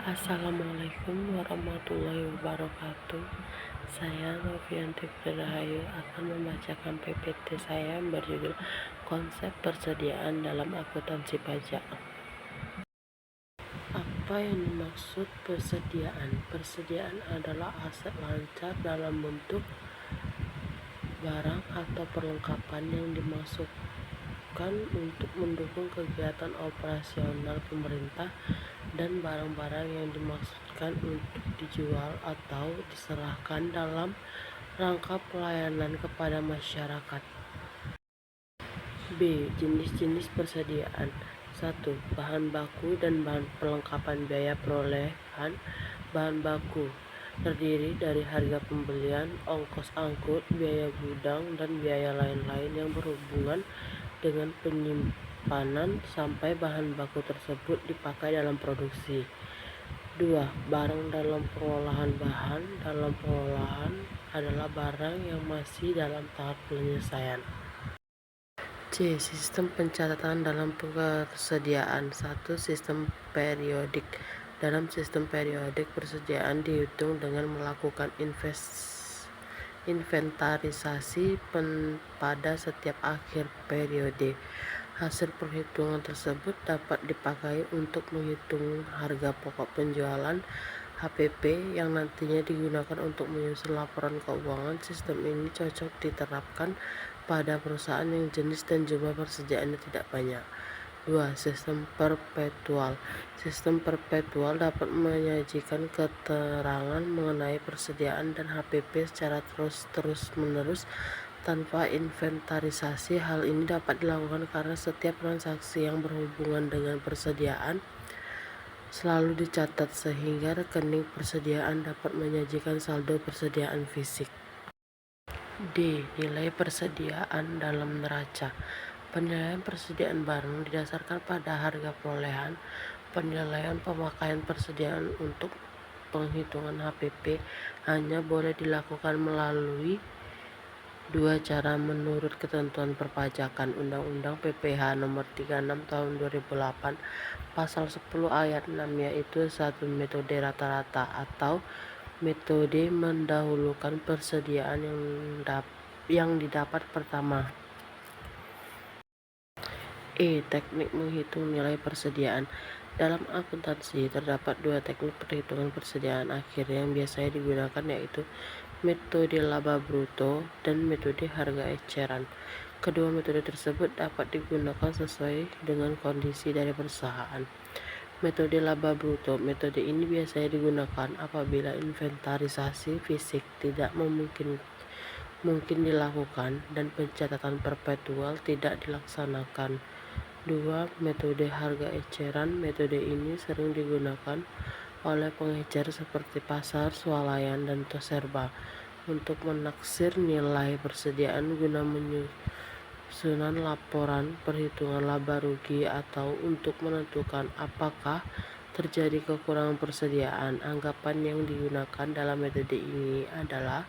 Assalamualaikum warahmatullahi wabarakatuh. Saya Novianti Rahayu akan membacakan PPT saya yang berjudul Konsep Persediaan dalam Akuntansi Pajak. Apa yang dimaksud persediaan? Persediaan adalah aset lancar dalam bentuk barang atau perlengkapan yang dimasukkan untuk mendukung kegiatan operasional pemerintah dan barang-barang yang dimaksudkan untuk dijual atau diserahkan dalam rangka pelayanan kepada masyarakat. B. Jenis-jenis persediaan. 1. Bahan baku dan bahan perlengkapan biaya perolehan bahan baku terdiri dari harga pembelian, ongkos angkut, biaya gudang, dan biaya lain-lain yang berhubungan dengan penyimpanan sampai bahan baku tersebut dipakai dalam produksi. 2. Barang dalam pengolahan. Bahan dalam pengolahan adalah barang yang masih dalam tahap penyelesaian. C. Sistem pencatatan dalam persediaan. 1. Sistem periodik. Dalam sistem periodik, persediaan dihitung dengan melakukan inventarisasi pada setiap akhir periode. Hasil perhitungan tersebut dapat dipakai untuk menghitung harga pokok penjualan HPP yang nantinya digunakan untuk menyusun laporan keuangan. Sistem ini cocok diterapkan pada perusahaan yang jenis dan jumlah persediaannya tidak banyak. 2. Sistem perpetual. Sistem perpetual dapat menyajikan keterangan mengenai persediaan dan HPP secara terus-menerus tanpa inventarisasi. Hal ini dapat dilakukan karena setiap transaksi yang berhubungan dengan persediaan selalu dicatat sehingga rekening persediaan dapat menyajikan saldo persediaan fisik. D. Nilai persediaan dalam neraca. Penilaian persediaan barang didasarkan pada harga perolehan. Penilaian pemakaian persediaan untuk penghitungan HPP hanya boleh dilakukan melalui dua cara menurut ketentuan perpajakan. Undang-Undang PPH Nomor 36 Tahun 2008 Pasal 10 Ayat 6, yaitu 1. Metode rata-rata atau metode mendahulukan persediaan yang didapat pertama. E. Teknik menghitung nilai persediaan. Dalam akuntansi terdapat dua teknik perhitungan persediaan akhir yang biasanya digunakan, yaitu metode laba bruto dan metode harga eceran. Kedua metode tersebut dapat digunakan sesuai dengan kondisi dari perusahaan. Metode laba bruto. Metode ini biasanya digunakan apabila inventarisasi fisik tidak mungkin dilakukan dan pencatatan perpetual tidak dilaksanakan. 2. Metode harga eceran. Metode ini sering digunakan oleh pengecer seperti pasar, swalayan, dan toserba untuk menaksir nilai persediaan guna menyusunan laporan perhitungan laba rugi atau untuk menentukan apakah terjadi kekurangan persediaan. Anggapan yang digunakan dalam metode ini adalah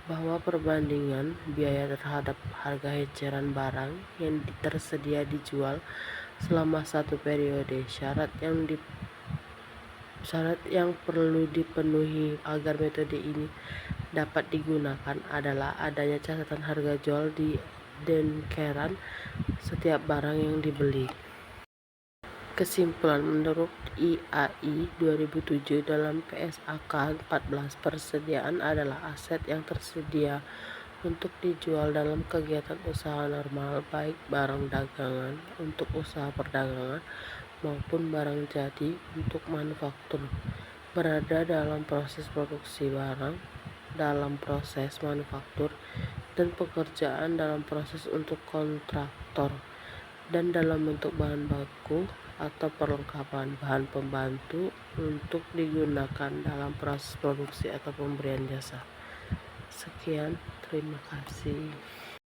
bahwa perbandingan biaya terhadap harga eceran barang yang tersedia dijual selama satu periode. Syarat yang perlu dipenuhi agar metode ini dapat digunakan adalah adanya catatan harga jual di denkeran setiap barang yang dibeli. Kesimpulan, menurut IAI 2007 dalam PSAK 14, persediaan adalah aset yang tersedia untuk dijual dalam kegiatan usaha normal, baik barang dagangan untuk usaha perdagangan maupun barang jadi untuk manufaktur, berada dalam proses produksi barang, dalam proses manufaktur, dan pekerjaan dalam proses untuk kontraktor, dan dalam bentuk bahan baku atau perlengkapan bahan pembantu untuk digunakan dalam proses produksi atau pemberian jasa. Sekian, terima kasih.